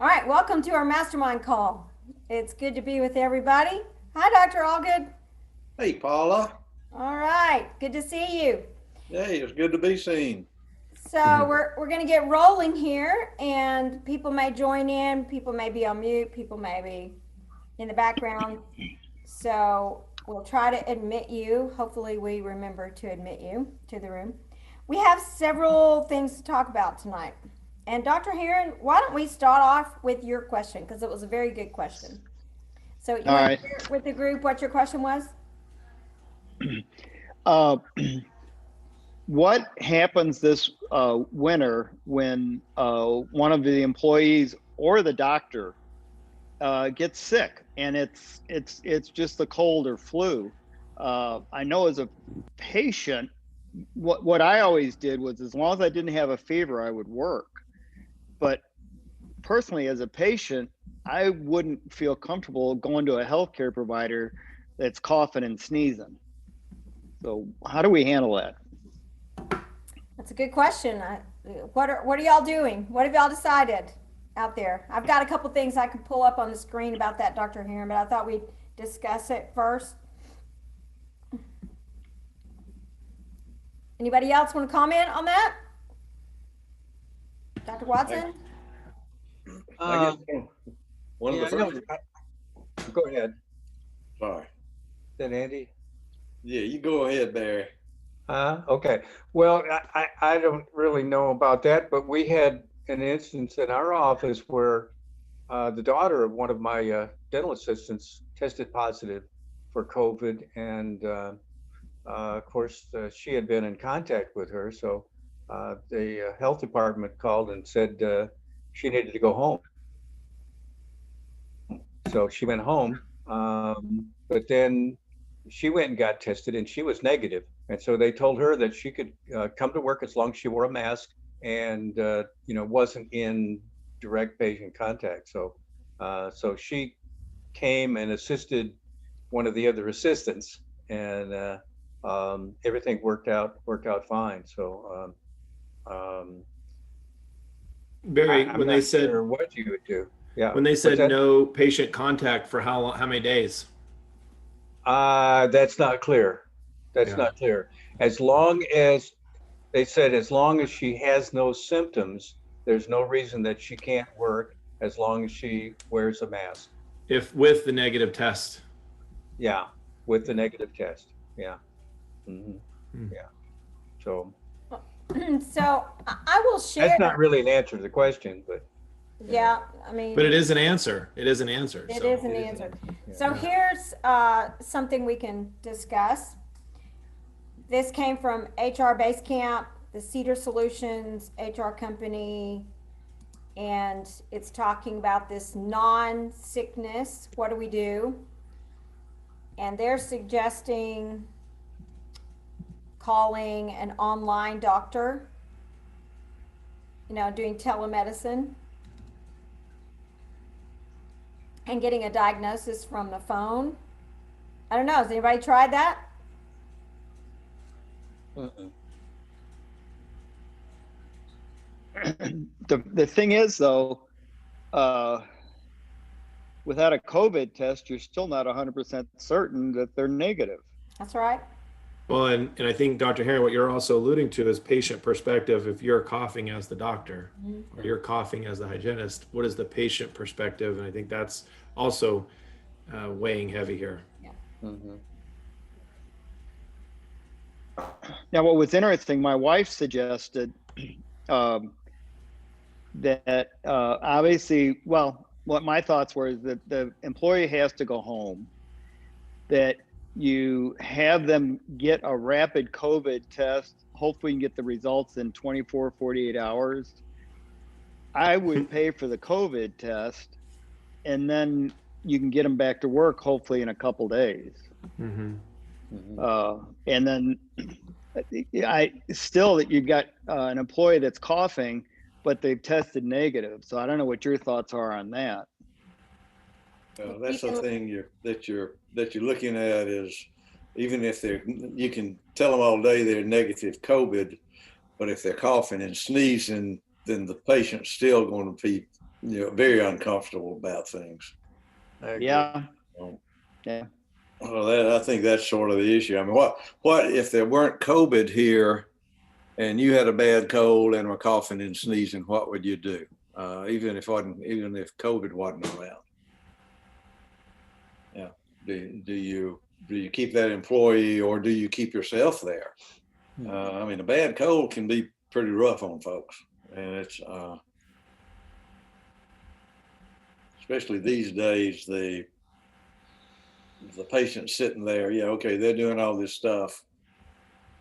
All right, welcome to our mastermind call. It's good to be with everybody. Hi, Dr. Allgood. Hey, Paula. All right, good to see you. Hey, it's good to be seen. So we're going to get rolling here, and people may join in. People may be on mute. People may be in the background. So we'll try to admit you. Hopefully, we remember to admit you to the room. We have several things to talk about tonight. And Dr. Heron, why don't we start off with your question? Because it was a very good question. So you All want to right. share with the group what your question was? Uh, what happens this winter when one of the employees or the doctor gets sick, and it's just the cold or flu? I know as a patient, what I always did was, as long as I didn't have a fever, I would work. But personally, as a patient, I wouldn't feel comfortable going to a healthcare provider that's coughing and sneezing. So how do we handle that? That's a good question. What are y'all doing? What have y'all decided out there? I've got a couple things I can pull up on the screen about that, Dr. Heron, but I thought we'd discuss it first. Anybody else want to comment on that? Dr. Watson? I guess one of the first. Go ahead. Sorry. Then Andy. Yeah, you go ahead, Barry. Okay. Well, I don't really know about that, but we had an instance in our office where the daughter of one of my dental assistants tested positive for COVID, and of course she had been in contact with her, so the health department called and said she needed to go home. So she went home, but then she went and got tested, and she was negative. And so they told her that she could come to work as long as she wore a mask and wasn't in direct patient contact. So she came and assisted one of the other assistants, and everything worked out fine. So Barry, I'm when they not said sure what you would do. Yeah. when they What's said that? no patient contact for how long, how many days? That's not clear. That's Yeah. not clear. As long as they said, as long as she has no symptoms, there's no reason that she can't work as long as she wears a mask. If with the negative test. Yeah, with the negative test. Yeah. hmm Hmm. Yeah. So So I will share. that's not really an answer to the question, but Yeah, I mean, But it is an answer. It is an answer. it So is an it is answer. yeah. So here's something we can discuss. This came from HR Basecamp, the Cedar Solutions HR company, and it's talking about this non-sickness. What do we do? And they're suggesting calling an online doctor, doing telemedicine and getting a diagnosis from the phone. I don't know. Has anybody tried that? Mm-mm. The thing is, though, uh, without a COVID test, you're still not 100% certain that they're negative. That's right. well, and I think Dr. Heron, what you're also alluding to is patient perspective. If you're coughing as the doctor or you're coughing as the hygienist, what is the patient perspective? And I think that's also weighing heavy here. Mm-hmm. Now, what was interesting, my wife suggested um, that obviously, well, what my thoughts were is that the employee has to go home, that you have them get a rapid COVID test. Hopefully, you can get the results in 24, 48 hours. I would pay for the COVID test, and then you can get them back to work, hopefully in a couple days. Mm-hmm. Mm-hmm. And then I still that you've got an employee that's coughing, but they've tested negative. So I don't know what your thoughts are on that. That's the thing that you're looking at is, even if you can tell them all day they're negative COVID, but if they're coughing and sneezing, then the patient's still going to be very uncomfortable about things. I agree. Yeah. Um, Yeah. Well, I think that's sort of the issue. I mean, what if there weren't COVID here and you had a bad cold and were coughing and sneezing, what would you do? Even if COVID wasn't around? Yeah. Do you keep that employee or do you keep yourself there? I mean, a bad cold can be pretty rough on folks, and it's especially these days, the patient sitting there, yeah, okay, they're doing all this stuff.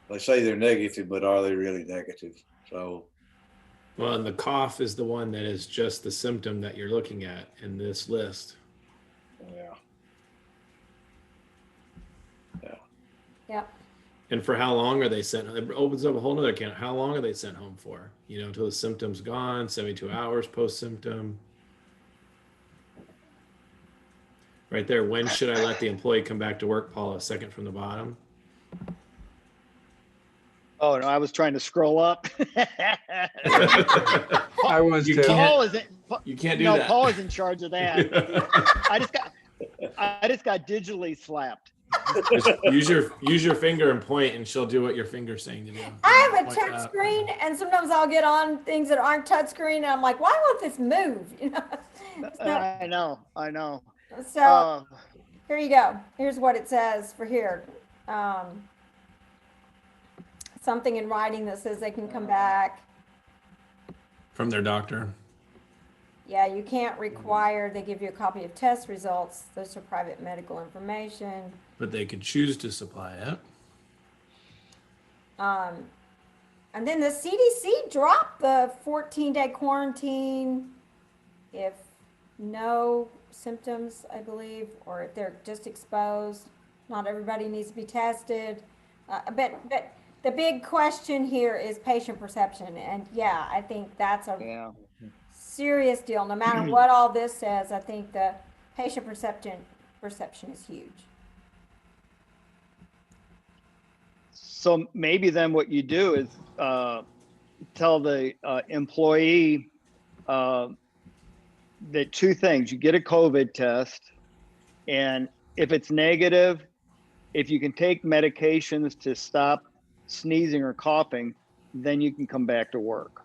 They say they're negative, but are they really negative? So, Well, and the cough is the one that is just the symptom that you're looking at in this list. yeah. Yeah. And for how long are they sent? It opens up a whole nother can. How long are they sent home for? Until the symptom's gone, 72 hours post-symptom. Right there. When should I let the employee come back to work, Paula? Second from the bottom. Oh no, I was trying to scroll up. I was You too. can't- Paul isn't. You can't do No, that. Paul is in charge of that. I just got digitally slapped. Just use your finger and point, and she'll do what your finger's saying to do. I have a Point touch up. screen, and sometimes I'll get on things that aren't touch screen, and I'm like, why won't this move? It's not- I know. so here you go. Here's what it says for here. Something in writing that says they can come back. From their doctor. Yeah, you can't require they give you a copy of test results. Those are private medical information. But they could choose to supply it. And then the CDC dropped the 14-day quarantine if no symptoms, I believe, or if they're just exposed. Not everybody needs to be tested. But the big question here is patient perception. And yeah, I think that's a serious deal. No matter what all this says, I think the patient perception is huge. So maybe then what you do is tell the employee that two things: you get a COVID test, and if it's negative, if you can take medications to stop sneezing or coughing, then you can come back to work.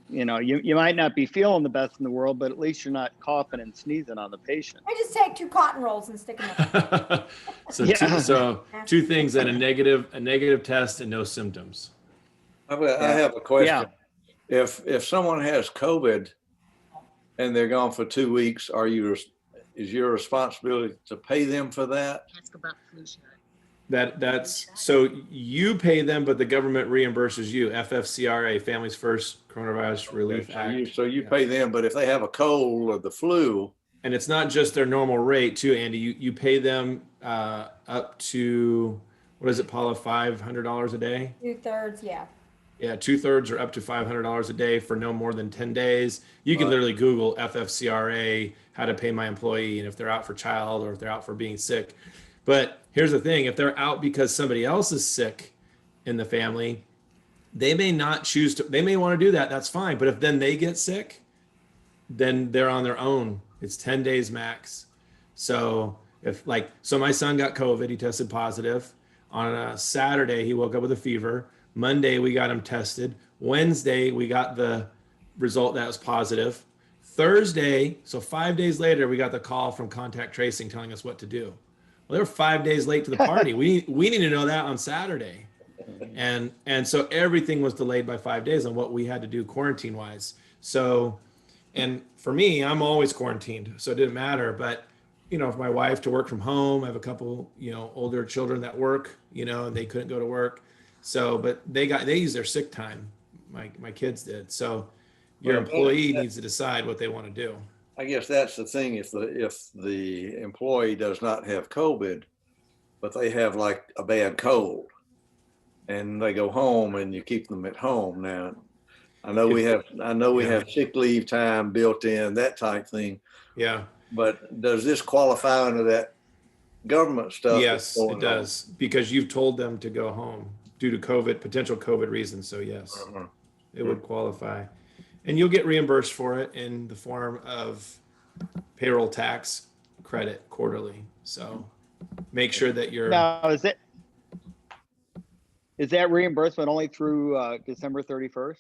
You might not be feeling the best in the world, but at least you're not coughing and sneezing on the patient. I just take 2 cotton rolls and stick them up. So two things: that a negative test and no symptoms. I have a question. If someone has COVID and they're gone for 2 weeks, is your responsibility to pay them for that? Ask about flu shot. That's so you pay them, but the government reimburses you. FFCRA, Families First Coronavirus Relief Act. So you pay them, but if they have a cold or the flu, And it's not just their normal rate too, Andy. You pay them up to, what is it, Paula, $500 a day? 2/3, yeah. Yeah, 2/3 or up to $500 a day for no more than 10 days. You can literally Google FFCRA, how to pay my employee, and if they're out for child or if they're out for being sick. But here's the thing: if they're out because somebody else is sick in the family, they may not choose to. They may want to do that. That's fine. But if then they get sick, then they're on their own. It's 10 days max. So so my son got COVID. He tested positive. On a Saturday, he woke up with a fever. Monday, we got him tested. Wednesday, we got the result that was positive. Thursday, so 5 days later, we got the call from contact tracing telling us what to do. Well, they were 5 days late to the party. We need to know that on Saturday. And so everything was delayed by 5 days on what we had to do quarantine wise. So, and for me, I'm always quarantined, so it didn't matter. But, for my wife to work from home, I have a couple, older children that work, and they couldn't go to work. So, but they used their sick time. My kids did. So your employee needs to decide what they want to do. I guess that's the thing. If the employee does not have COVID, but they have like a bad cold, and they go home, and you keep them at home. Now, I know we have sick leave time built in, that type thing. Yeah. But does this qualify under that government stuff? Yes, it does, because you've told them to go home due to potential COVID reasons. So yes, it would qualify. And you'll get reimbursed for it in the form of payroll tax credit quarterly. So make sure that you're Now, is that reimbursement only through December 31st?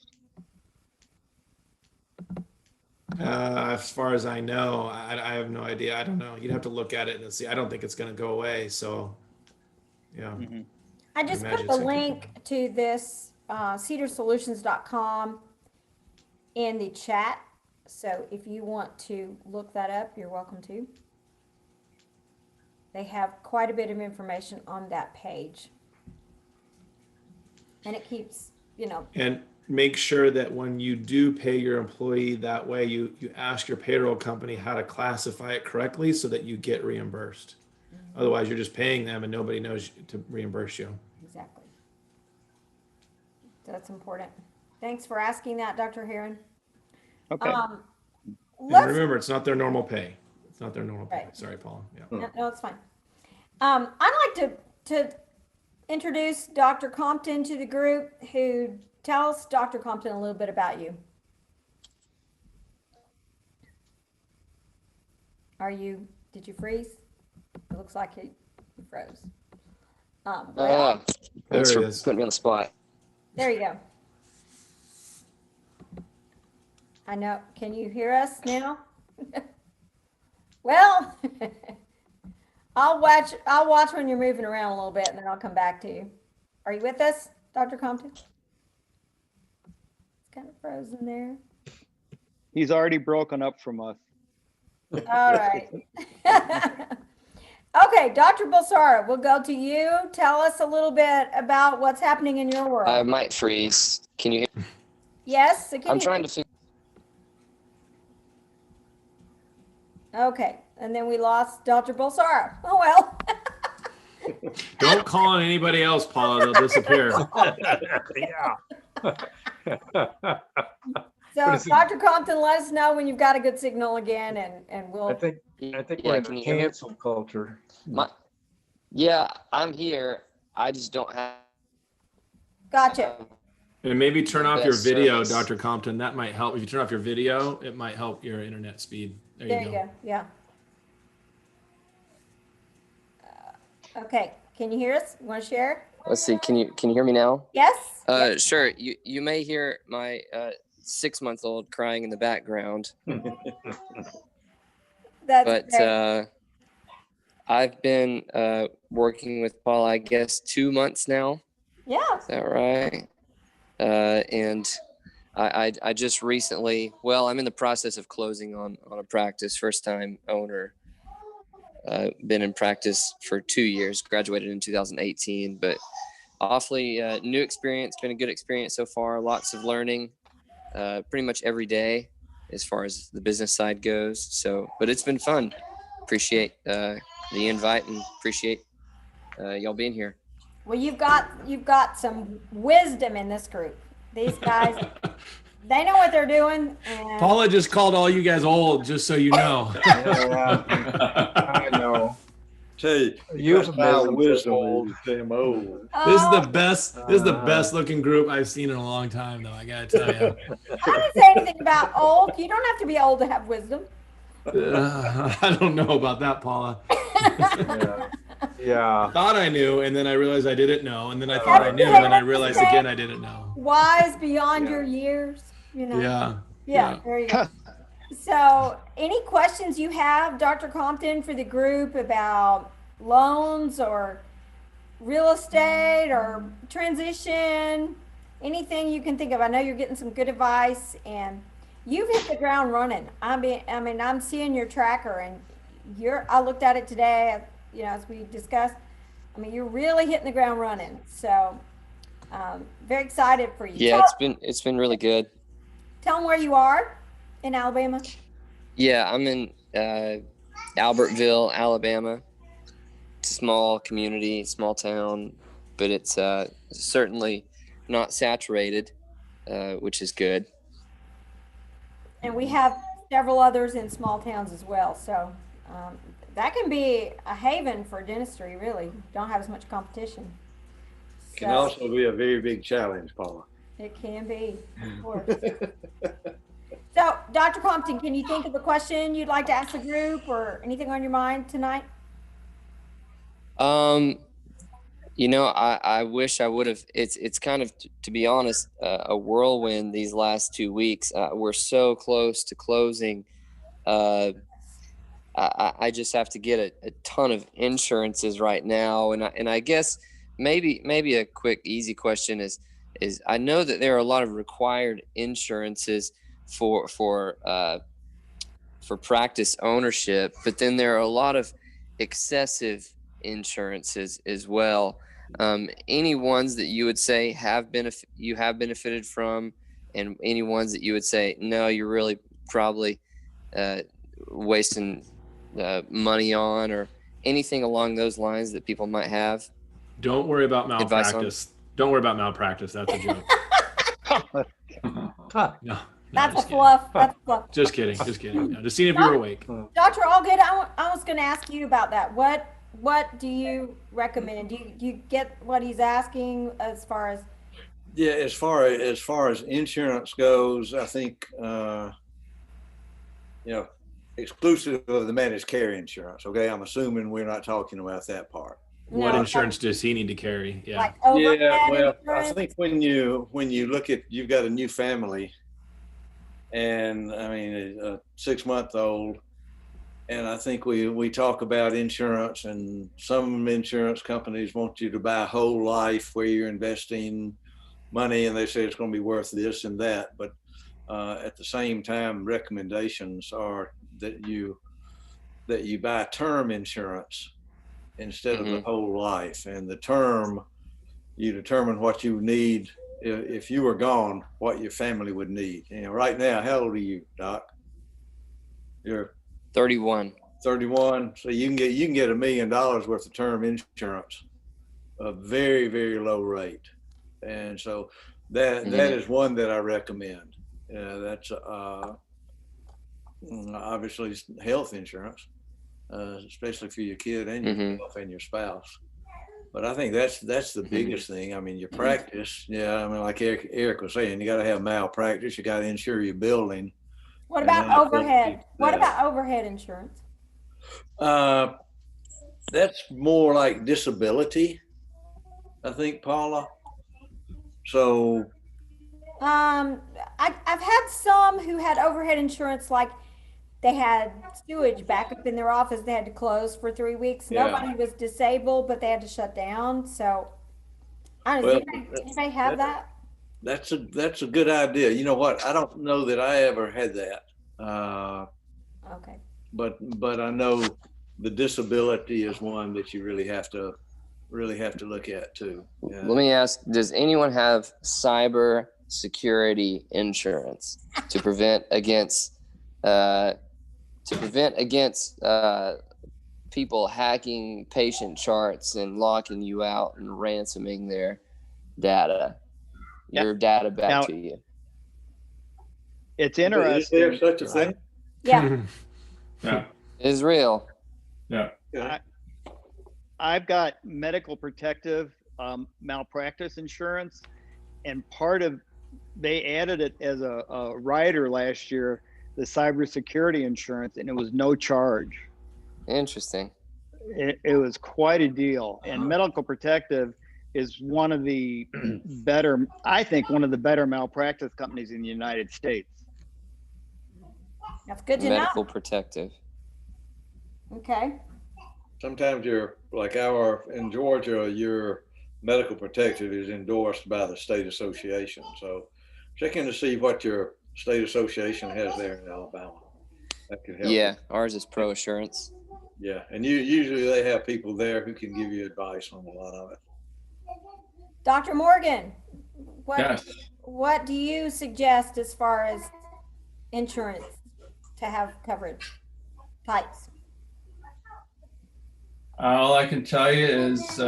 as far as I know, I have no idea. I don't know. You'd have to look at it and see. I don't think it's going to go away. So, yeah. I just Imagine put the it's like- link to this cedarsolutions.com in the chat. So if you want to look that up, you're welcome to. They have quite a bit of information on that page. And it keeps, you know, And make sure that when you do pay your employee that way, you ask your payroll company how to classify it correctly so that you get reimbursed. Otherwise, you're just paying them and nobody knows to reimburse you. exactly. That's important. Thanks for asking that, Dr. Heron. Okay. And Let's remember, it's not their normal pay. It's not their normal pay. Right. Sorry, Paula. Yeah. No, it's fine. I'd like to introduce Dr. Compton to the group. Who tells Dr. Compton a little bit about you? Did you freeze? It looks like you froze. Well, Thanks There for it is. putting me on the spot. there you go. I know. Can you hear us now? Well, I'll watch when you're moving around a little bit, and then I'll come back to you. Are you with us, Dr. Compton? It's kind of frozen there. He's already broken up from us. All right. Okay, Dr. Bulsara, we'll go to you. Tell us a little bit about what's happening in your world. I might freeze. Can you hear? Yes? So can I'm you- trying to figure. Okay, and then we lost Dr. Bulsara. Oh, well. Don't call on anybody else, Paula. They'll disappear. Yeah. So, What is it? Dr. Compton, let us know when you've got a good signal again, and I we'll. think Yeah, we're in can the you hear me? cancel culture. Yeah, I'm here. I just don't have. Gotcha. And maybe turn off your Best video, service. Dr. Compton. That might help. If you turn off your video, it might help your internet speed. There you go. Yeah. Okay, can you hear us? You want to share? Let's see. Can you hear me now? Yes? Yes. Sure. You may hear my 6-month-old crying in the background, That's but great. I've been working with Paul, I guess, 2 months now. Yeah. Is that right? And I just recently, well, I'm in the process of closing on a practice, first time owner. Been in practice for 2 years, graduated in 2018, but awfully new experience, been a good experience so far. Lots of learning, pretty much every day as far as the business side goes. So, but it's been fun. Appreciate the invite and appreciate y'all being here. Well, you've got some wisdom in this group. These guys, they know what they're doing. And Paula just called all you guys old, just so you know. I know. Tell you, Euphemisms my are wisdom old. is damn old. This is Oh, the best. This is the best looking group I've seen in a long time, though. I gotta tell you. I didn't say anything about old. You don't have to be old to have wisdom. I don't know about that, Paula. Yeah. Thought I knew, and then I realized I didn't know, and then I thought I knew, and then I realized again I didn't know. Wise beyond Yeah. your years, you know. Yeah. Yeah, there you go. So, any questions you have, Dr. Compton, for the group about loans or real estate or transition, anything you can think of? I know you're getting some good advice, and you've hit the ground running. I mean, I'm seeing your tracker, and I looked at it today, you know, as we discussed. I mean, you're really hitting the ground running. So, very excited for you. Yeah, it's been really good. Tell them where you are in Alabama. Yeah, I'm in Albertville, Alabama. Small community, small town, but it's certainly not saturated, which is good. And we have several others in small towns as well. So that can be a haven for dentistry, really. Don't have as much competition. Can also be a very big challenge, Paula. It can be, of course. Dr. Compton, can you think of a question you'd like to ask the group or anything on your mind tonight? I wish I would have. It's kind of, to be honest, a whirlwind these last 2 weeks. We're so close to closing. I just have to get a ton of insurances right now, and I guess maybe a quick easy question is I know that there are a lot of required insurances for practice ownership, but then there are a lot of excessive insurances as well. Any ones that you would say you have benefited from, and any ones that you would say no, you're really probably wasting money on, or anything along those lines that people might have? Don't worry about Advice on? malpractice. Don't worry about malpractice. That's a joke. No, That's a just kidding. fluff. That's a fluff. Just kidding. Just kidding. No, just seeing if you were awake. Dr. Allgood, I was going to ask you about that. What do you recommend? Do you get what he's asking as far as? Yeah, as far as insurance goes, I think exclusive of the managed care insurance. Okay, I'm assuming we're not talking about that part. What No, insurance does he need to carry? Yeah. Like overhead Yeah, well, I insurance? think when you look at, you've got a new family, and I mean a 6-month-old, and I think we talk about insurance, and some insurance companies want you to buy whole life where you're investing money, and they say it's going to be worth this and that, but at the same time, recommendations are that you buy term insurance instead of the whole life. And the term, you determine what you need if you were gone, what your family would need. Right now, how old are you, Doc? You're 31. 31. So you can get $1 million worth of term insurance, a very, very low rate. And so that is one that I recommend. That's obviously health insurance, especially for your kid and yourself and your spouse. But I think that's the biggest thing. I mean, your practice, like Eric was saying, you got to have malpractice. You got to insure your building. What about overhead? What about overhead insurance? That's more like disability, I think, Paula. So I've had some who had overhead insurance, like they had sewage back up in their office. They had to close for 3 weeks. Yeah. Nobody was disabled, but they had to shut down. So I don't know. Does anybody have that? That's a good idea. You know what? I don't know that I ever had that. Okay. But I know the disability is one that you really have to look at too. Let me ask, does anyone have cyber security insurance to prevent against people hacking patient charts and locking you out and ransoming their data, your data back to you? It's interesting. Is there such a thing? Yeah. Yeah. It is real. Yeah. I've got medical protective malpractice insurance, and they added it as a rider last year, the cybersecurity insurance, and it was no charge. Interesting. It was quite a deal. And medical protective is one of the better malpractice companies in the United States. That's good to Medical know. protective. Okay. Sometimes in Georgia, your medical protective is endorsed by the state association. So check in to see what your state association has there in Alabama. That could help. Yeah, ours is Pro Assurance. Yeah, and usually they have people there who can give you advice on a lot of it. Dr. Morgan, Yes. what do you suggest as far as insurance to have coverage types? All I can tell you is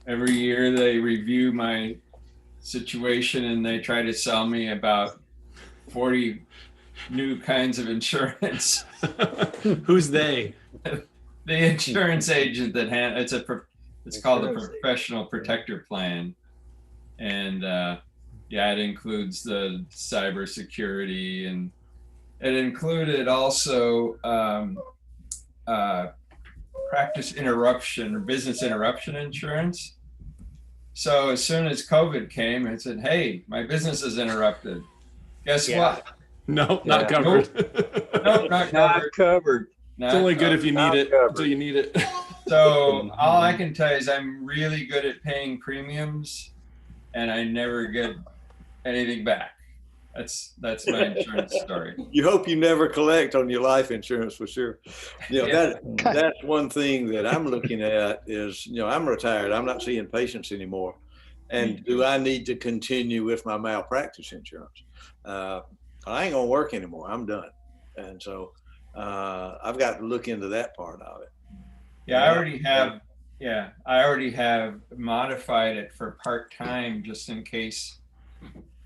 every year they review my situation and they try to sell me about 40 new kinds of insurance. Who's they? The insurance agent that it's called a professional protector plan, and yeah, it includes the cybersecurity, and it included also practice interruption or business interruption insurance. So as soon as COVID came, it said, "Hey, my business is interrupted. Guess Yeah. what? No, Yeah. not covered. Nope, not Not covered. covered. It's only good if you need Not it covered. until you need it. So all I can tell you is I'm really good at paying premiums, and I never get anything back. That's my insurance story. You hope you never collect on your life insurance for sure. You know, Yeah. that's one thing that I'm looking at is, you know, I'm retired. I'm not seeing patients anymore. And do I need to continue with my malpractice insurance? I ain't gonna work anymore. I'm done. And so I've got to look into that part of it. Yeah, I already have modified it for part-time just in case,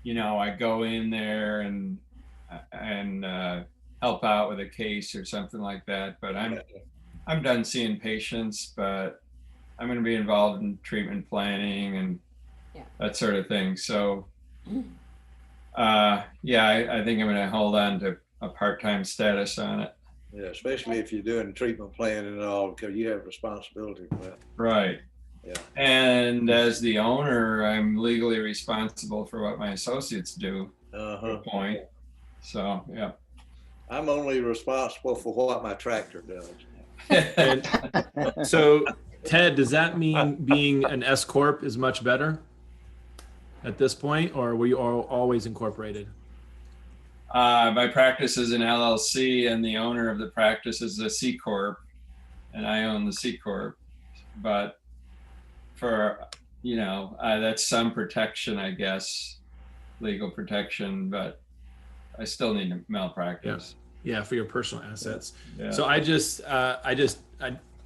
you know, I go in there and help out with a case or something like that. But I'm done seeing patients, but I'm going to be involved in treatment planning and that sort of thing. So yeah, I think I'm going to hold on to a part-time status on it. Yeah, especially if you're doing treatment planning and all, because you have responsibility for that. Right. Yeah. And as the owner, I'm legally responsible for what my associates do. To a point. So yeah. I'm only responsible for what my tractor does. And so, Ted, does that mean being an S corp is much better at this point, or were you always incorporated? My practice is an LLC, and the owner of the practice is a C corp, and I own the C corp. But for, you know, that's some protection, I guess, legal protection, but I still need to malpractice. Yeah, for your personal assets. Yeah. So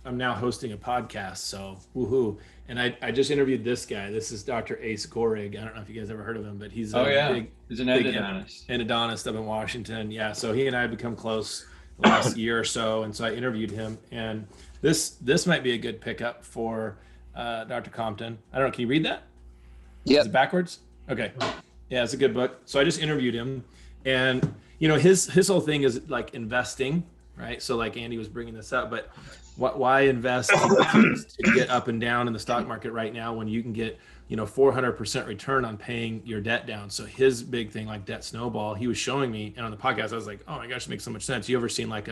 I'm now hosting a podcast, so woohoo. And I just interviewed this guy. This is Dr. Ace Gorig. I don't know if you guys ever heard of him, but he's he's an endodontist. Endodontist up in Washington. Yeah, so he and I have become close the last year or so, and so I interviewed him. And this might be a good pickup for Dr. Compton. I don't know. Can you read that? Yeah. Is it backwards? Okay. Yeah, it's a good book. So I just interviewed him, and you know his whole thing is like investing, right? So like Andy was bringing this up, but why invest to get up and down in the stock market right now when you can get 400% return on paying your debt down? So his big thing, like debt snowball, he was showing me, and on the podcast I was like, oh my gosh, it makes so much sense. You ever seen like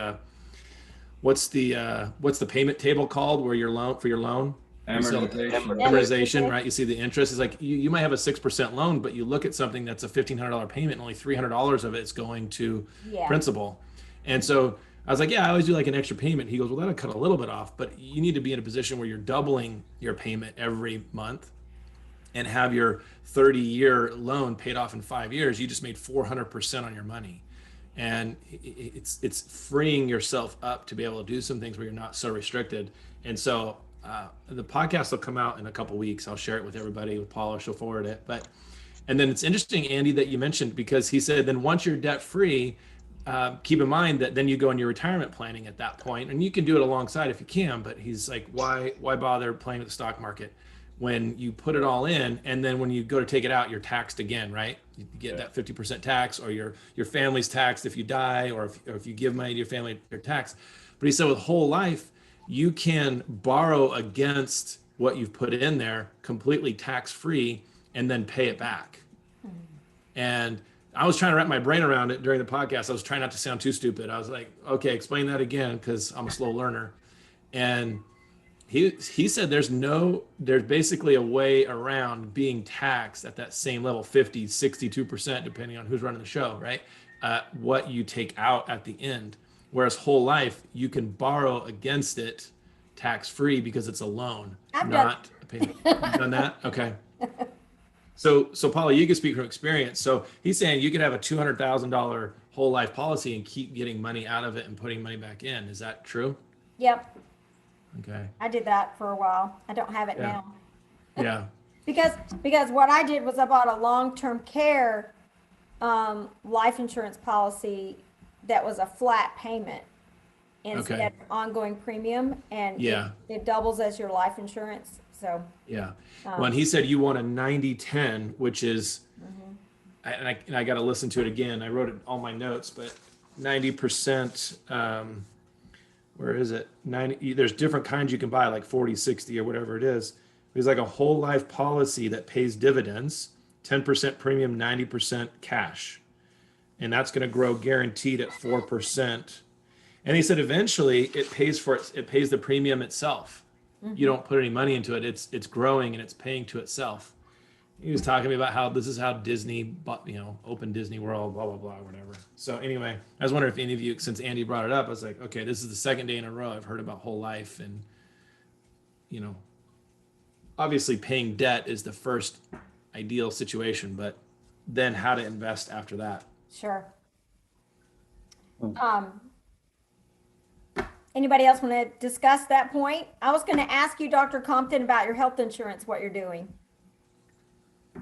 what's the payment table called where your loan amortization, right? You see the interest is like you might have a 6% loan, but you look at something that's a $1,500 payment, and only $300 of it's going to principal. And so I was like, yeah, I always do like an extra payment. He goes, well, that'll cut a little bit off, but you need to be in a position where you're doubling your payment every month and have your 30-year loan paid off in 5 years. You just made 400% on your money. And it's freeing yourself up to be able to do some things where you're not so restricted. And so the podcast will come out in a couple weeks. I'll share it with everybody, with Paula, she'll forward it. And then it's interesting, Andy, that you mentioned, because he said, then once you're debt free, keep in mind that then you go in your retirement planning at that point, and you can do it alongside if you can, but he's like, why bother playing with the stock market when you put it all in, and then when you go to take it out, you're taxed again, right? You get that 50% tax, or your family's taxed if you die, or if you give money to your family, you're taxed. But he said with whole life, you can borrow against what you've put in there completely tax-free and then pay it back. And I was trying to wrap my brain around it during the podcast. I was trying not to sound too stupid. I was like, okay, explain that again, because I'm a slow learner. And he said there's basically a way around being taxed at that same level, 50, 62%, depending on who's running the show, right? What you take out at the end. Whereas whole life, you can borrow against it tax-free because it's a loan, not a payment. You've done that? Okay. So Paula, you can speak from experience. So he's saying you could have a $200,000 whole life policy and keep getting money out of it and putting money back in. Is that true? Yep. Okay. I did that for a while. I don't have it now. Yeah. Because what I did was I bought a long-term care life insurance policy that was a flat payment instead of ongoing premium, and it doubles as your life insurance. So, Yeah. um, Well, and he said you want a 90-10, which is, mhm. and I got to listen to it again. I wrote it all my notes, but 90%, where is it? 90, there's different kinds you can buy, like 40, 60 or whatever it is. There's like a whole life policy that pays dividends, 10% premium, 90% cash. And that's going to grow guaranteed at 4%. And he said eventually it pays for it. It pays the premium itself. You don't put any money into it. It's growing and it's paying to itself. He was talking to me about how this is how Disney, open Disney World, blah, blah, blah, whatever. So anyway, I was wondering if any of you, since Andy brought it up, I was like, okay, this is the second day in a row I've heard about whole life. And, obviously paying debt is the first ideal situation, but then how to invest after that. Sure. Anybody else want to discuss that point? I was going to ask you, Dr. Compton, about your health insurance, what you're doing.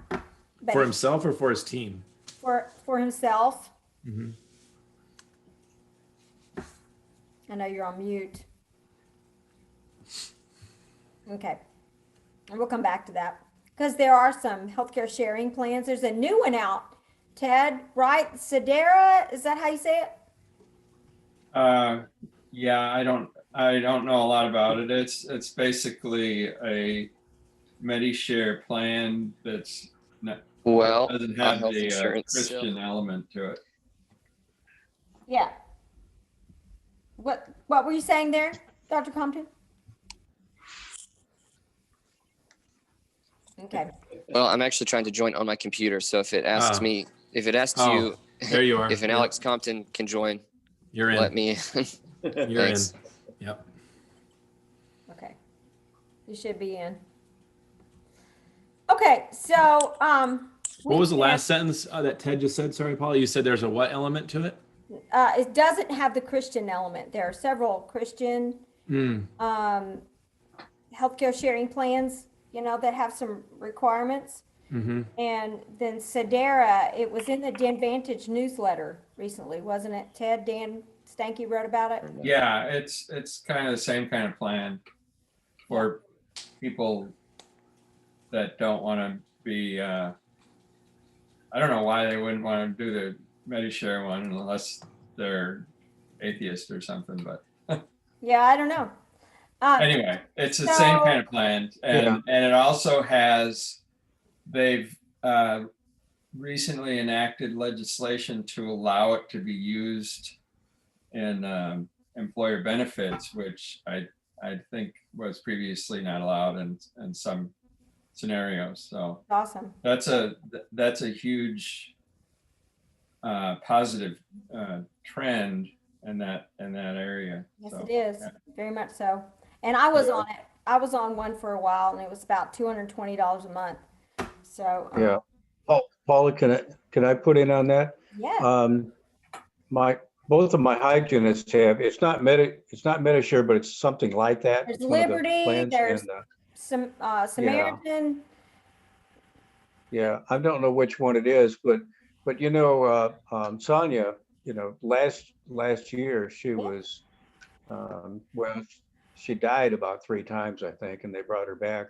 But For himself or for his team? for himself. Mm-hmm. I know you're on mute. Okay. And we'll come back to that. Because there are some healthcare sharing plans. There's a new one out, Ted, right? Sedera, is that how you say it? Yeah, I don't know a lot about it. It's basically a Medishare plan that's Well, doesn't our have health the insurance. Christian element to it. Yeah. What were you saying there, Dr. Compton? Okay. Well, I'm actually trying to join on my computer. So if it asks me, if it asks Oh, you, there you are. if an Yep. Alex Compton can join, You're in. let me. You're Thanks. in. Yep. Okay. You should be in. Okay, so What was the last sentence that Ted just said? Sorry, Paula. You said there's a what element to it? it doesn't have the Christian element. There are several Christian healthcare sharing plans, that have some requirements. Mm-hmm. And then Sedera, it was in the Danvantage newsletter recently, wasn't it? Ted, Dan Stanky wrote about it. Yeah, it's kind of the same kind of plan for people that don't want to be. I don't know why they wouldn't want to do the Medishare one unless they're atheist or something. But Yeah, I don't know. anyway, it's the same kind of plan, and it also has. They've recently enacted legislation to allow it to be used in employer benefits, which I think was previously not allowed in some scenarios. So Awesome. that's a huge positive trend in that area. Yes, So, it is. yeah. Very much so. And I was on it. I was on one for a while, and it was about $220 a month. So Yeah. Paula, can I put in on that? yeah. Both of my hygienists have, it's not Medishare, but it's something like that. There's It's one of the Liberty, plans, there's and, some Samaritan. yeah, I don't know which one it is, but Sonia, last year she was, she died about 3 times, I think, and they brought her back.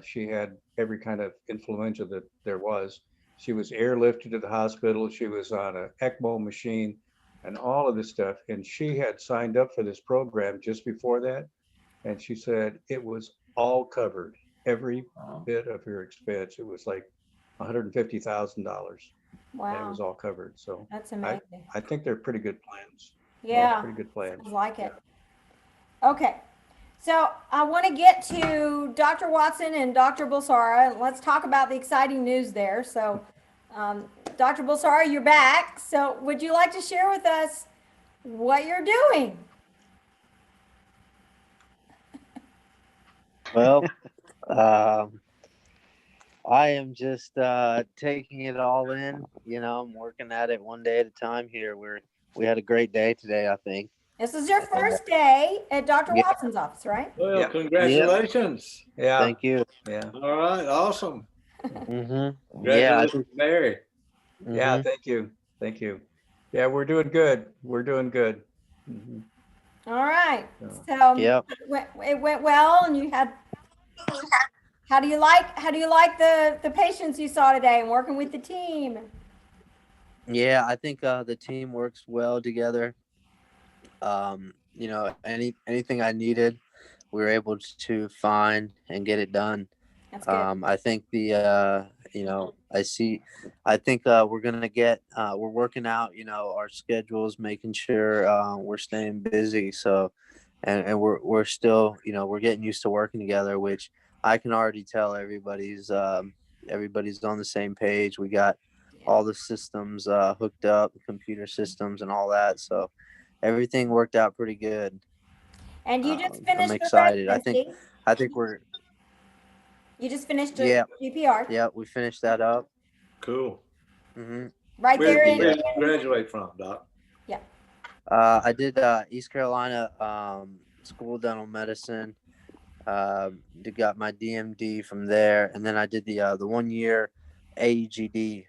She had every kind of influenza that there was. She was airlifted to the hospital. She was on an ECMO machine and all of this stuff. And she had signed up for this program just before that. And she said it was all covered, every bit of her expense. It was like $150,000. Wow. And it was all covered. So That's amazing. I think they're pretty good plans. Yeah. Pretty good plans. I like it. Okay. So I want to get to Dr. Watson and Dr. Bulsara. Let's talk about the exciting news there. So, Dr. Bulsara, you're back. So would you like to share with us what you're doing? Well, I am just taking it all in. I'm working at it one day at a time here. We had a great day today, I think. This is your first day at Dr. Watson's office, right? Well, Yeah. congratulations. Yeah. Thank you. Yeah. All right, awesome. Mm-hmm. Congratulations, Mary. Yeah. Thank you. Thank you. Yeah, we're doing good. We're doing good. Mhm. All right. Yeah. So Yep. it went well, and you had How do you like the patients you saw today and working with the team? Yeah, I think the team works well together. You know, anything I needed, we were able to find and get it done. That's good. I think you know, I think we're gonna get, we're working out, you know, our schedules, making sure we're staying busy. So, and we're still, you know, we're getting used to working together, which I can already tell everybody's on the same page. We got all the systems hooked up, computer systems and all that. So everything worked out pretty good. And you just I'm finished your excited. residency. I think we're, You just finished your yeah, GPR. yeah, we finished that up. Cool. hmm Right Where, there where in, did you graduate from, Doc? yeah. I did East Carolina School of Dental Medicine. Got my DMD from there, and then I did the 1 year AEGD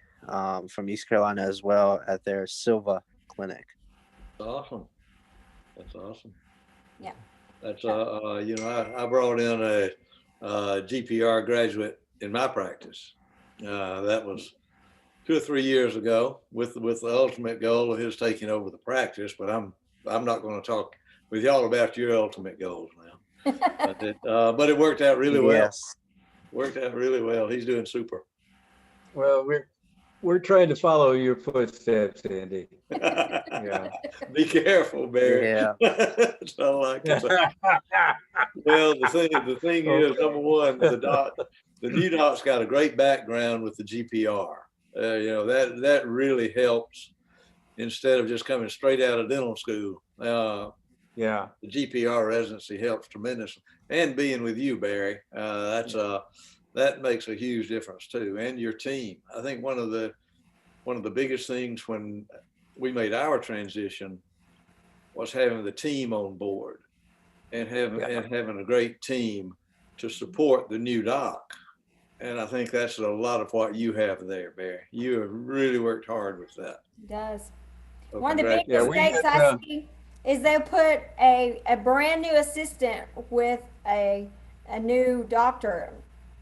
from East Carolina as well at their Silva clinic. That's awesome. That's awesome. Yeah. That's you know, I brought in a GPR graduate in my practice. That was 2 or 3 years ago, with the ultimate goal of his taking over the practice. But I'm not going to talk with y'all about your ultimate goals now. But it worked out really well. Yes. Worked out really well. He's doing super. Well, we're trying to follow your footsteps, Andy. Yeah. Be careful, Barry. Yeah. That's all I can say. Well, the thing is, number one, the new doc's got a great background with the GPR. You know, that really helps instead of just coming straight out of dental school. Yeah. The GPR residency helps tremendously, and being with you, Barry, that makes a huge difference too, and your team. I think one of the biggest things when we made our transition was having the team on board and having a great team to support the new doc. And I think that's a lot of what you have there, Barry. You have really worked hard with that. It does. So One of the big mistakes I see is they put a brand new assistant with a new doctor.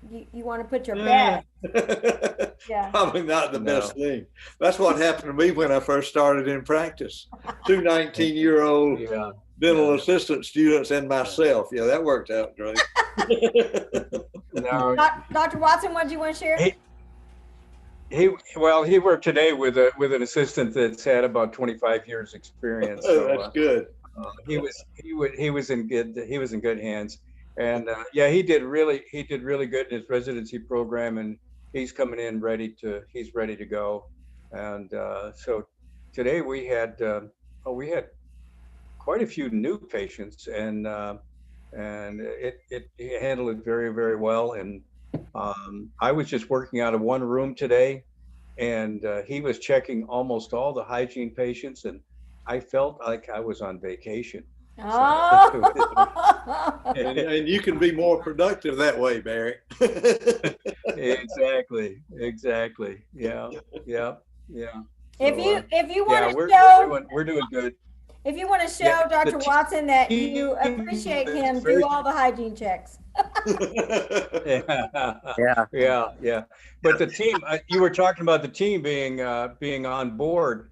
You want to put your best. Yeah. Probably not the best thing. That's what happened to me when I first started in practice. 2 19-year-old dental assistant students and myself. Yeah, that worked out great. No, Dr. Watson, what do you want to share? he worked today with an assistant that's had about 25 years experience. So, that's good. He was in good hands, and he did really good in his residency program, and he's coming in ready to go. And so today we had quite a few new patients, and he handled it very, very well. And I was just working out of one room today, and he was checking almost all the hygiene patients, and I felt like I was on vacation. Oh. And you can be more productive that way, Barry. Exactly. Yeah. If you want to we're doing good. If you want to show Dr. Watson that you appreciate him, do all the hygiene checks. Yeah. But the team, you were talking about the team being on board.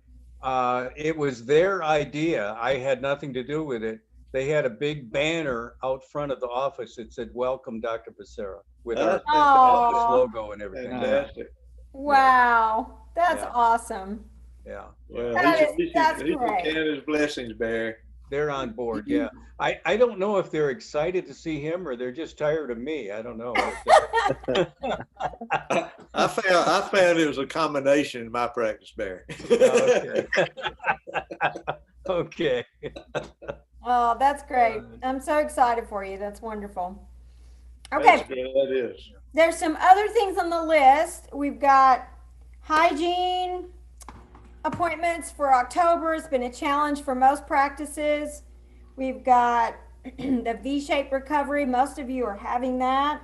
It was their idea. I had nothing to do with it. They had a big banner out front of the office that said, "Welcome, Dr. Becerra," with our office logo and everything. Fantastic. Wow, that's awesome. Yeah. Well, That's he great. can count his blessings, Barry. They're on board. Yeah. I don't know if they're excited to see him or they're just tired of me. I don't know. I found it was a combination in my practice, Barry. Okay. Oh, that's great. I'm so excited for you. That's wonderful. Okay. That is. There's some other things on the list. We've got hygiene appointments for October. It's been a challenge for most practices. We've got the V-shaped recovery. Most of you are having that.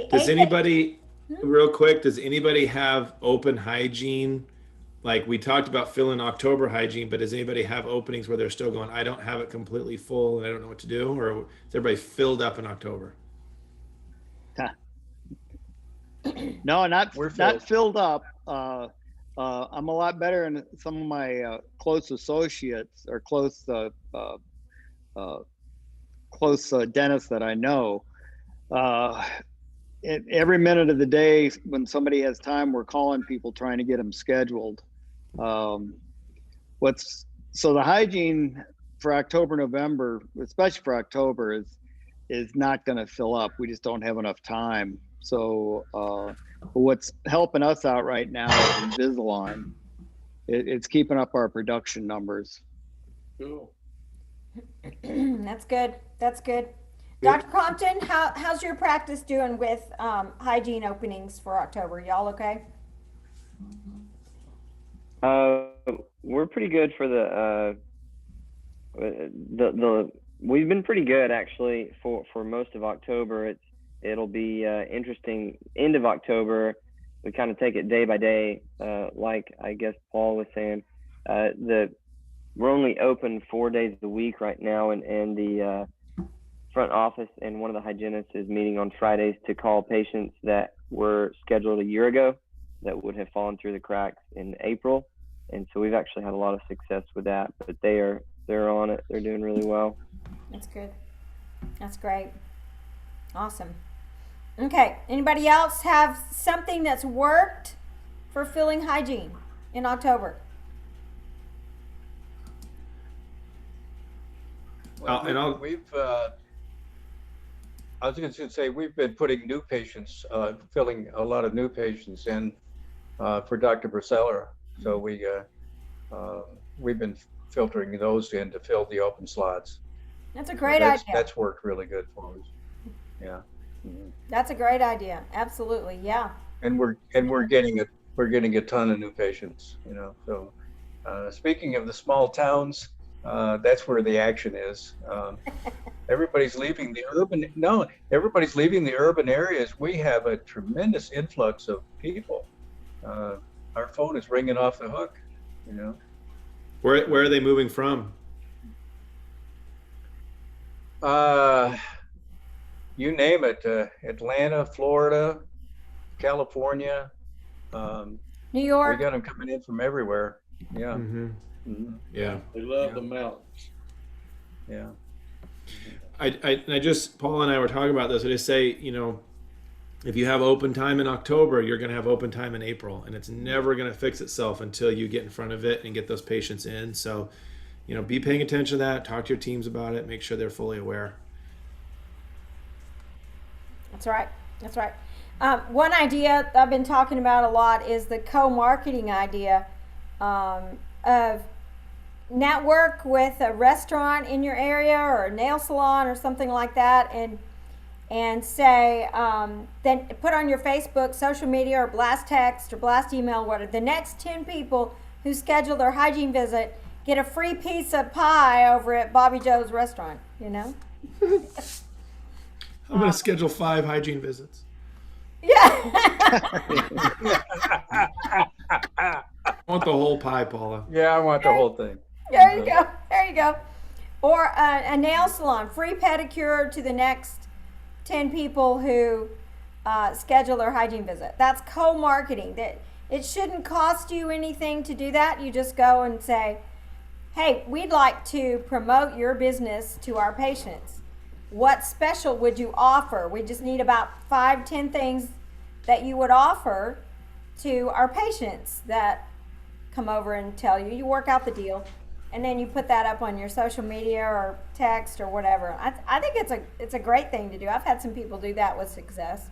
Does anybody, real quick, does anybody have open hygiene? Like we talked about filling October hygiene, but does anybody have openings where they're still going, I don't have it completely full and I don't know what to do? Or is everybody filled up in October? No, We're not filled. filled up. I'm a lot better than some of my close associates or close dentists that I know. Uh, every minute of the day, when somebody has time, we're calling people trying to get them scheduled. Um, so the hygiene for October, November, especially for October, is not going to fill up. We just don't have enough time. So what's helping us out right now is Invisalign. It's keeping up our production numbers. Cool. That's good. That's good. Good. Dr. Compton, how's your practice doing with hygiene openings for October? Y'all okay? We're pretty good for we've been pretty good actually for most of October. It'll be interesting. End of October, we kind of take it day by day. Like I guess Paul was saying, we're only open 4 days a week right now, and the front office and one of the hygienists is meeting on Fridays to call patients that were scheduled a year ago that would have fallen through the cracks in April. And so we've actually had a lot of success with that, but they're on it. They're doing really well. That's good. That's great. Awesome. Okay. Anybody else have something that's worked for filling hygiene in October? Well, I was going to say we've been putting new patients, filling a lot of new patients in for Dr. Bracella. So we've been filtering those in to fill the open slots. That's a great idea. idea. That's worked really good for us. Yeah. Mm-hmm. That's a great idea. Absolutely. Yeah. And we're getting a ton of new patients, you know. So speaking of the small towns, that's where the action is. Everybody's leaving the urban areas. We have a tremendous influx of people. Our phone is ringing off the hook, you know. Where are they moving from? You name it, Atlanta, Florida, California. New York. We got them coming in from everywhere. Yeah. Mm-hmm. Mm-hmm. Yeah. They love the mountains. Yeah. I just, Paul and I were talking about this. I just say, you know, if you have open time in October, you're going to have open time in April, and it's never going to fix itself until you get in front of it and get those patients in. So, you know, be paying attention to that. Talk to your teams about it. Make sure they're fully aware. That's right. That's right. One idea I've been talking about a lot is the co-marketing idea of network with a restaurant in your area or a nail salon or something like that, and say, then put on your Facebook, social media, or blast text or blast email, whatever. The next 10 people who schedule their hygiene visit get a free piece of pie over at Bobby Joe's restaurant, you know? I'm going to schedule 5 hygiene visits. Yeah. I want the whole pie, Paula. Yeah, I want the whole thing. There you go. There you go. Or a nail salon, free pedicure to the next 10 people who schedule their hygiene visit. That's co-marketing. That it shouldn't cost you anything to do that. You just go and say, hey, we'd like to promote your business to our patients. What special would you offer? We just need about 5-10 things that you would offer to our patients that come over and tell you. You work out the deal, and then you put that up on your social media or text or whatever. I think it's a great thing to do. I've had some people do that with success.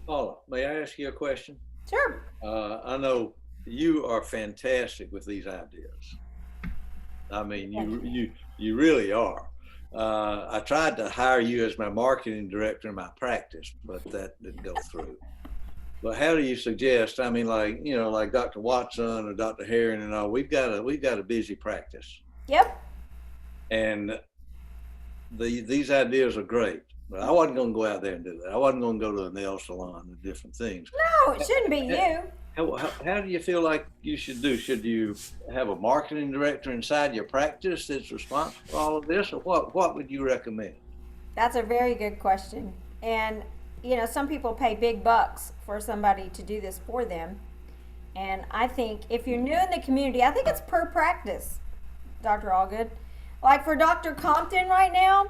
Paula, may I ask you a question? Sure. I know you are fantastic with these ideas. I mean, you really are. I tried to hire you as my marketing director in my practice, but that didn't go through. But how do you suggest? I mean, like, you know, like Dr. Watson or Dr. Herring and all, we've got a busy practice. Yep. And these ideas are great, but I wasn't going to go out there and do that. I wasn't going to go to a nail salon and different things. No, it shouldn't be you. How do you feel like you should do? Should you have a marketing director inside your practice that's responsible for all of this, or what would you recommend? That's a very good question. And some people pay big bucks for somebody to do this for them. And I think if you're new in the community, I think it's per practice, Dr. Allgood. Like for Dr. Compton right now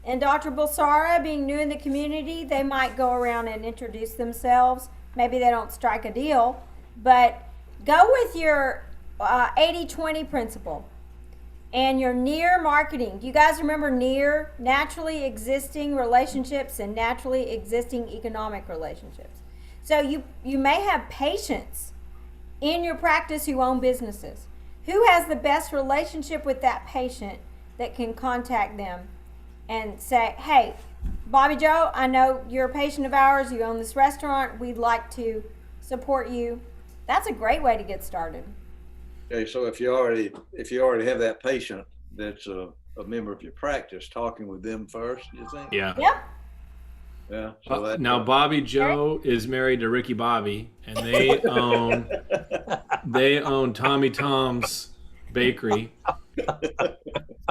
and Dr. Bulsara being new in the community, they might go around and introduce themselves. Maybe they don't strike a deal, but go with your 80-20 principle and your near marketing. Do you guys remember near? Naturally existing relationships and naturally existing economic relationships. So you may have patients in your practice who own businesses. Who has the best relationship with that patient that can contact them and say, hey, Bobby Joe, I know you're a patient of ours. You own this restaurant. We'd like to support you. That's a great way to get started. Okay, so if you already have that patient that's a member of your practice, talking with them first, you think? Yeah. Yep. Yeah. So Now Bobby Joe is married to Ricky Bobby, and they own Tommy Tom's Bakery.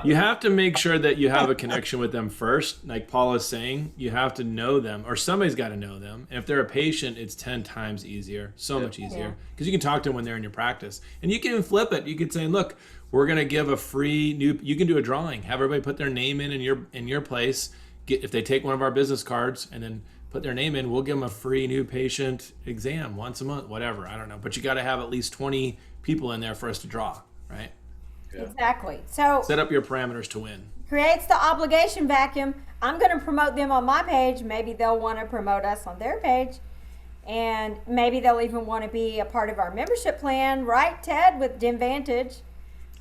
You have to make sure that you have a connection with them first. Like Paula's saying, you have to know them, or somebody's got to know them. And if they're a patient, it's 10 times easier, much easier, because you can talk to them when they're in your practice. And you can even flip it. You could say, look, we're going to give a free you can do a drawing, have everybody put their name in your place. If they take one of our business cards and then put their name in, we'll give them a free new patient exam once a month, whatever. I don't know. But you got to have at least 20 people in there for us to draw, right? Yeah. Exactly. So set up your parameters to win. Creates the obligation vacuum. I'm going to promote them on my page. Maybe they'll want to promote us on their page. And maybe they'll even want to be a part of our membership plan, right, Ted, with Denvantage?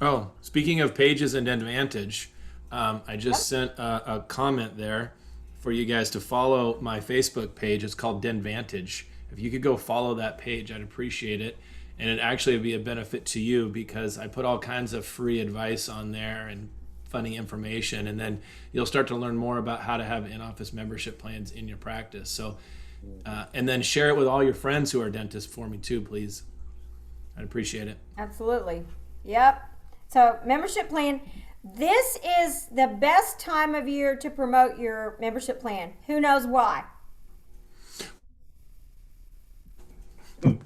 Oh, speaking of pages and Denvantage, I just sent a comment there for you guys to follow my Facebook page. It's called Denvantage. If you could go follow that page, I'd appreciate it. And it actually would be a benefit to you because I put all kinds of free advice on there and funny information. And then you'll start to learn more about how to have in-office membership plans in your practice. So, and then share it with all your friends who are dentists for me too, please. I'd appreciate it. Absolutely. Yep. So membership plan. This is the best time of year to promote your membership plan. Who knows why? Do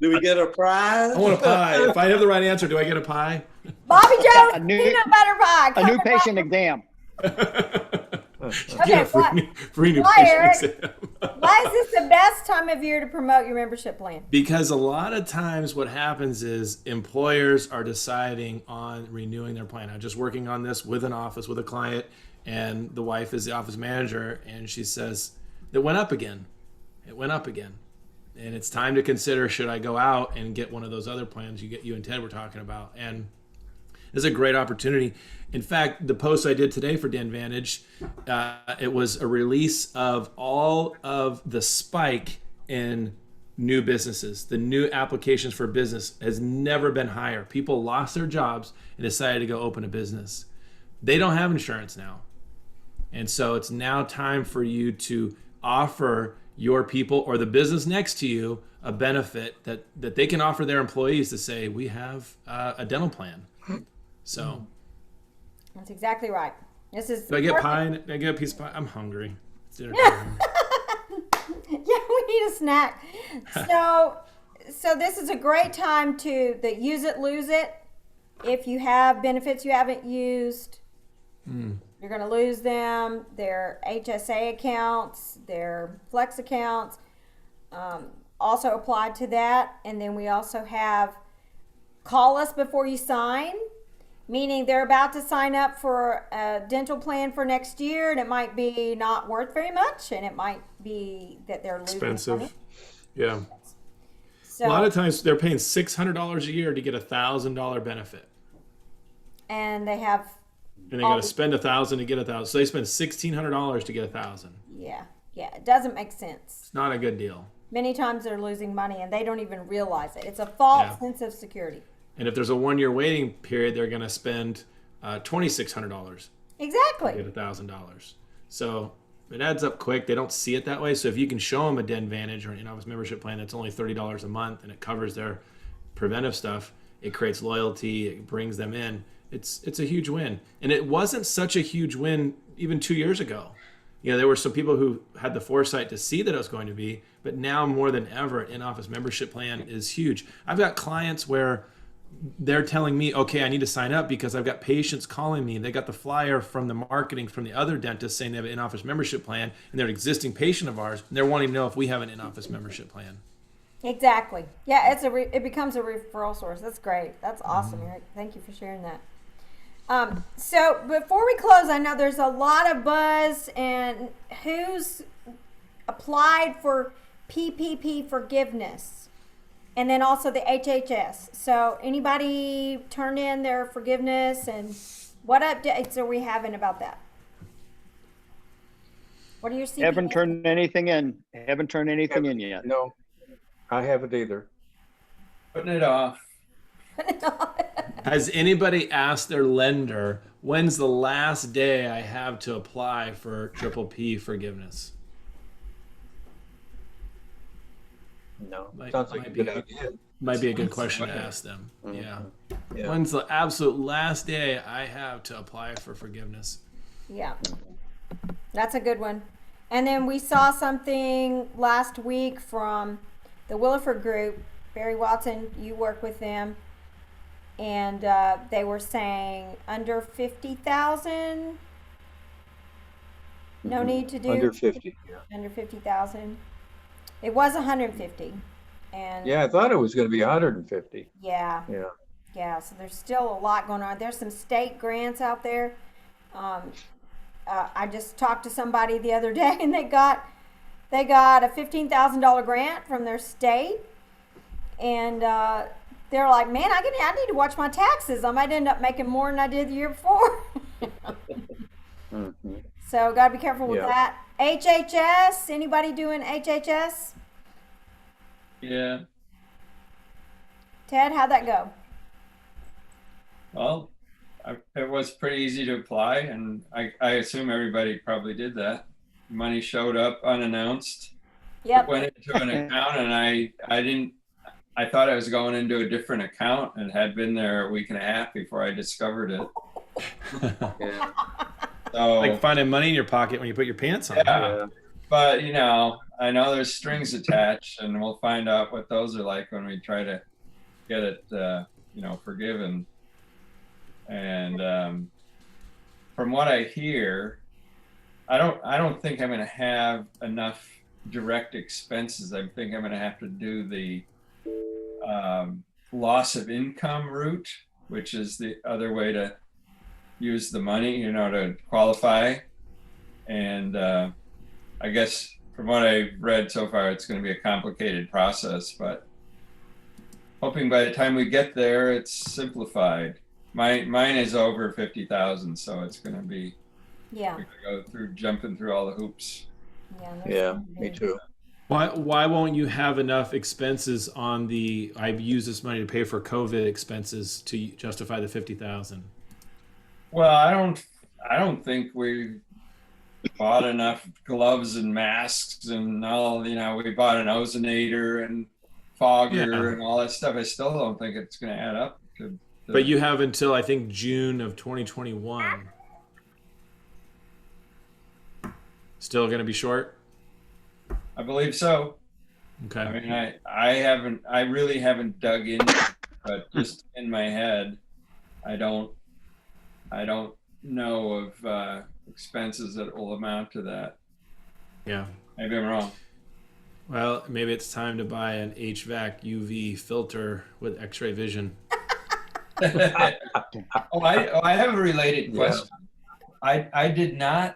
we get a prize? I want a pie. If I have the right answer, do I get a pie? Bobby Jones, A new- peanut butter pie. A new patient exam. Okay, free new why, patient Eric? exam. Why is this the best time of year to promote your membership plan? Because a lot of times what happens is employers are deciding on renewing their plan. I'm just working on this with an office, with a client, and the wife is the office manager, and she says, it went up again. It went up again. And it's time to consider, should I go out and get one of those other plans you and Ted were talking about? And it's a great opportunity. In fact, the post I did today for Denvantage, it was a release of all of the spike in new businesses. The new applications for business has never been higher. People lost their jobs and decided to go open a business. They don't have insurance now. And so it's now time for you to offer your people or the business next to you a benefit that they can offer their employees to say, we have a dental plan. So that's exactly right. This is. Do I get perfect. pie? Do I get a piece of pie? I'm hungry. It's dinner Yeah. time. Yeah, we need a snack. So this is a great time to use it, lose it. If you have benefits you haven't used, you're going to lose them. Their HSA accounts, their Flex accounts, also applied to that. And then we also have call us before you sign. Meaning they're about to sign up for a dental plan for next year, and it might be not worth very much, and it might be that they're losing Expensive. money. Yeah. So, A lot of times they're paying $600 a year to get $1,000 benefit. and they have, And they got to spend $1,000 to get $1,000. So they spend $1,600 to get $1,000. yeah, it doesn't make sense. It's not a good deal. Many times they're losing money, and they don't even realize it. It's a false Yeah. sense of security. And if there's a 1-year waiting period, they're going to spend $2,600 Exactly. to get $1,000. So it adds up quick. They don't see it that way. So if you can show them a Denvantage or an in-office membership plan that's only $30 a month and it covers their preventive stuff, it creates loyalty. It brings them in. it's a huge win. And it wasn't such a huge win even 2 years ago. There were some people who had the foresight to see that it was going to be, but now more than ever, an in-office membership plan is huge. I've got clients where they're telling me, okay, I need to sign up because I've got patients calling me. They got the flyer from the marketing from the other dentist saying they have an in-office membership plan, and they're an existing patient of ours, and they're wanting to know if we have an in-office membership plan. Exactly. Yeah, it becomes a referral source. That's great. That's awesome, Eric. Thank you for sharing that. So before we close, I know there's a lot of buzz and who's applied for PPP forgiveness, and then also the HHS. So anybody turned in their forgiveness, and what updates are we having about that? What are your CPAs? Haven't turned anything in. Haven't turned anything in yet. No, I haven't either. Putting it off. Has anybody asked their lender, when's the last day I have to apply for triple P forgiveness? No, Might- sounds like might a be good a- idea. Might be a good question to ask them. Yeah. Yeah. When's the absolute last day I have to apply for forgiveness? Yeah, that's a good one. And then we saw something last week from the Williford Group. Barry Watson, you work with them, and they were saying under 50,000. No need to do Under 50. Yeah. under 50,000. It was 150, and Yeah, I thought it was going to be 150. yeah. Yeah. So there's still a lot going on. There's some state grants out there. I just talked to somebody the other day, and they got a $15,000 grant from their state, and they're like, "Man, I need to watch my taxes. I might end up making more than I did the year before." Mhm. So gotta be careful with Yeah. that. HHS. Anybody doing HHS? Yeah. Ted, how'd that go? Well, it was pretty easy to apply, and I assume everybody probably did that. Money showed up unannounced. Yep. It went into an account, and I thought I was going into a different account and had been there a week and a half before I discovered it. Yeah. So, Like finding money in your pocket when you put your pants on. yeah. But I know there's strings attached, and we'll find out what those are like when we try to get it, forgiven. And from what I hear, I don't think I'm going to have enough direct expenses. I think I'm going to have to do the loss of income route, which is the other way to use the money, to qualify. And I guess from what I've read so far, it's going to be a complicated process, but hoping by the time we get there, it's simplified. Mine is over 50,000, so it's going to be, Yeah. we're going to go jumping through all the hoops. Yeah, me too. Why won't you have enough expenses on I've used this money to pay for COVID expenses to justify the 50,000? Well, I don't think we bought enough gloves and masks and all, we bought an ozonator and fogger and all that stuff. I still don't think it's going to add up to. But you have until I think June of 2021. Still going to be short? I believe so. Okay. I mean, I really haven't dug in, but just in my head, I don't know of expenses that will amount to that. Yeah. Maybe I'm wrong. Well, maybe it's time to buy an HVAC UV filter with X-ray vision. I have a related question. I did not.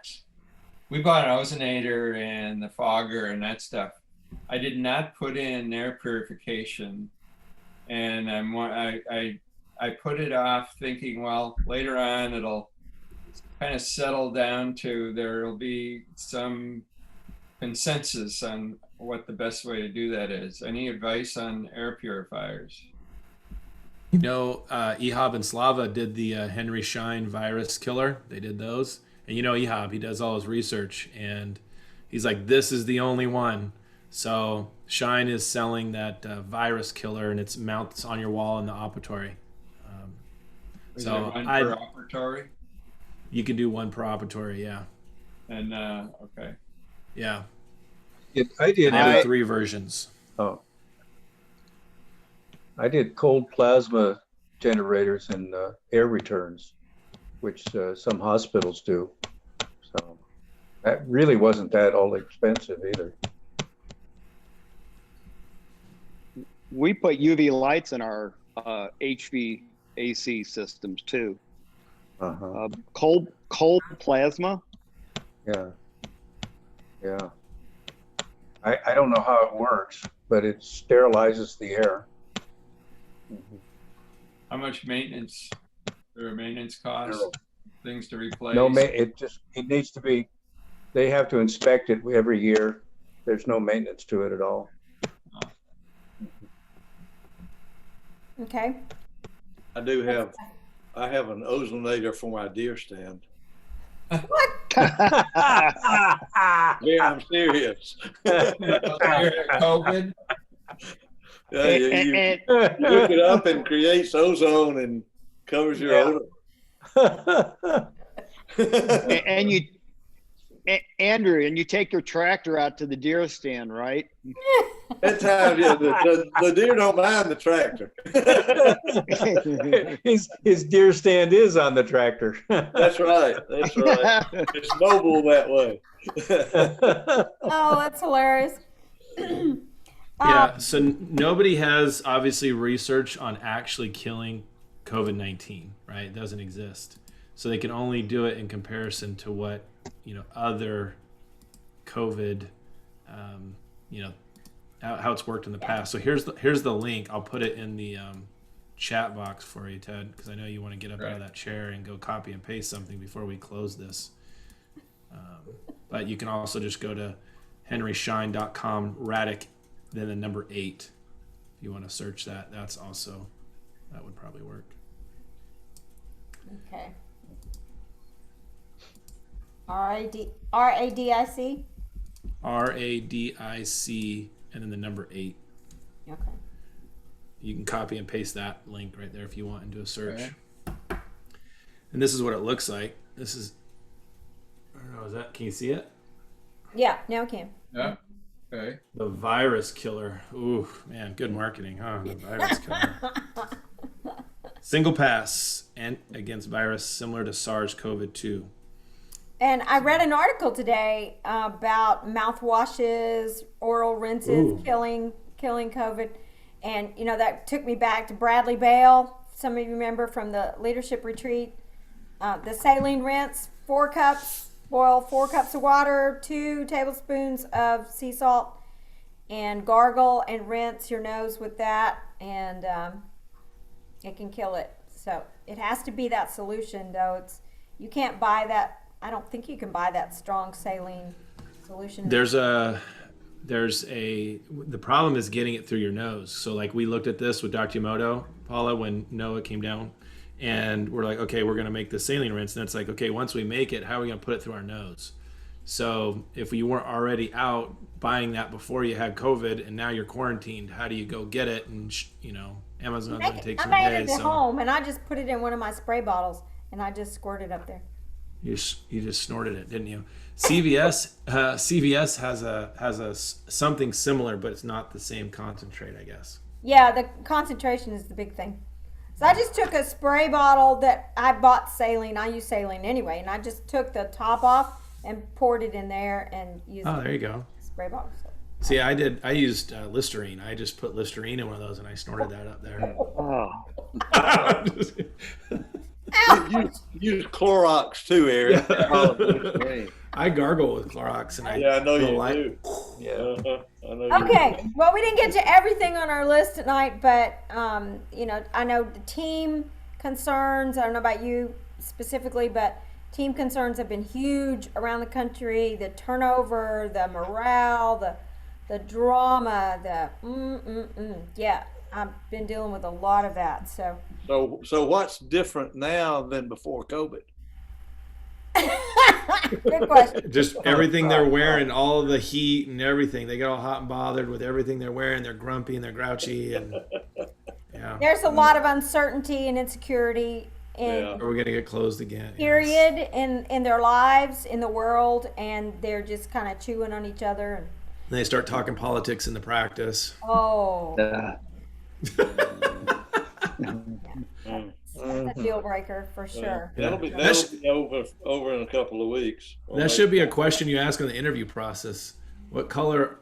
We bought an ozonator and the fogger and that stuff. I did not put in air purification, and I put it off thinking, well, later on it'll kind of settle down to there'll be some consensus on what the best way to do that is. Any advice on air purifiers? Ehab and Slava did the Henry Schein virus killer. They did those. And Ehab, he does all his research, and he's like, this is the only one. So Schein is selling that virus killer, and it's mounts on your wall in the operatory. Is So there one per operatory? You can do one per operatory, yeah. And okay. Yeah. I did. And there are 3 versions. Oh. I did cold plasma generators and air returns, which some hospitals do. So that really wasn't that all expensive either. We put UV lights in our HVAC systems too. Uh-huh. Cold plasma. Yeah. Yeah. I don't know how it works, but it sterilizes the air. How much maintenance? There are maintenance costs, things to replace. No, it needs to be. They have to inspect it every year. There's no maintenance to it at all. Okay. I have an ozonator for my deer stand. What? Yeah, I'm serious. COVID. Yeah, you look it up and creates ozone and covers your odor. And you, Andrew, and you take your tractor out to the deer stand, right? That time, yeah, the deer don't mind the tractor. His deer stand is on the tractor. That's right. That's right. It's mobile that way. Oh, that's hilarious. Yeah, so nobody has obviously research on actually killing COVID-19, right? It doesn't exist. So they can only do it in comparison to what, other COVID, how it's worked in the past. So here's the link. I'll put it in the chat box for you, Ted, because I know you want to get up out of that chair and go copy and paste something before we close this. But you can also just go to henryshine.com, Raddick, then the number 8. If you want to search that, that would probably work. Okay. RADIC? RADIC, and then the number 8. Okay. You can copy and paste that link right there if you want and do a search. Okay. And this is what it looks like. This is, I don't know, can you see it? Yeah, now I can. Yeah. Okay. The virus killer. Ooh, man, good marketing, huh? The virus killer. Single pass and against virus similar to SARS-CoV-2. And I read an article today about mouthwashes, oral rinses killing COVID. And, that took me back to Bradley Bale. Some of you remember from the leadership retreat. The saline rinse, 4 cups. Boil 4 cups of water, 2 tablespoons of sea salt, and gargle and rinse your nose with that, and it can kill it. So it has to be that solution, though. You can't buy that. I don't think you can buy that strong saline solution. The problem is getting it through your nose. So like we looked at this with Dr. Yamamoto, Paula, when Noah came down. And we're like, okay, we're going to make the saline rinse. And it's like, okay, once we make it, how are we going to put it through our nose? So if you weren't already out buying that before you had COVID and now you're quarantined, how do you go get it? And, Amazon's going to take some days. I made it at home, and I just put it in one of my spray bottles, and I just squirted up there. You just snorted it, didn't you? CVS has a something similar, but it's not the same concentrate, I guess. Yeah, the concentration is the big thing. So I just took a spray bottle that I bought saline. I use saline anyway, and I just took the top off and poured it in there and used. Oh, there you go. Spray bottle. See, I used Listerine. I just put Listerine in one of those and I snorted that up there. You use Clorox too, Eric. I gargle with Clorox, and I know you do. Yeah. I know. Okay. Well, we didn't get to everything on our list tonight, but I know the team concerns. I don't know about you specifically, but team concerns have been huge around the country. The turnover, the morale, the drama, yeah. I've been dealing with a lot of that. So what's different now than before COVID? Good question. Just everything they're wearing, all the heat and everything. They get all hot and bothered with everything they're wearing. They're grumpy and they're grouchy, and yeah. There's a lot of uncertainty and insecurity Yeah. Or we're gonna get closed again. Yes. period in their lives, in the world, and they're just kind of chewing on each other. And, And they start talking politics in the practice. oh, Uh, that's a deal breaker for sure. That'll be That's- over in a couple of weeks. That should be a question you ask in the interview process. What color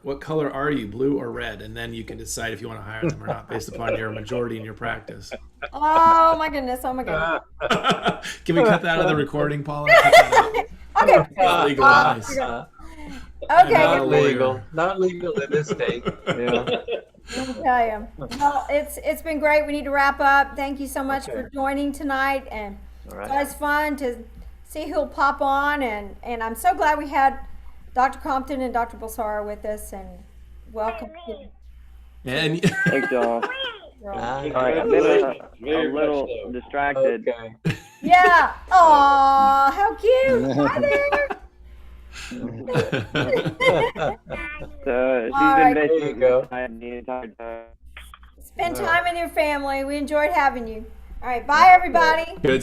are you, blue or red? And then you can decide if you want to hire them or not based upon your majority in your practice. Oh my goodness! Oh my goodness! Can we cut that out of the recording, Paula? Cut that out. Okay. Not legal Uh, advice. Okay. Not legal. Not legal in this state. Yeah. Let me tell you. Well, it's been great. We need to wrap up. Thank you so much for joining tonight, and All it's right. always fun to see who'll pop on, and I'm so glad we had Dr. Compton and Dr. Bulsara with us, and welcome. And Thanks, y'all. Ah, All right, I've been a Very much little so. distracted. Okay. Yeah. Aw, how cute. Hi there. So she's All been right. There you basically go. the entire time. Spend time with your family. We enjoyed having you. All right. Bye, everybody. good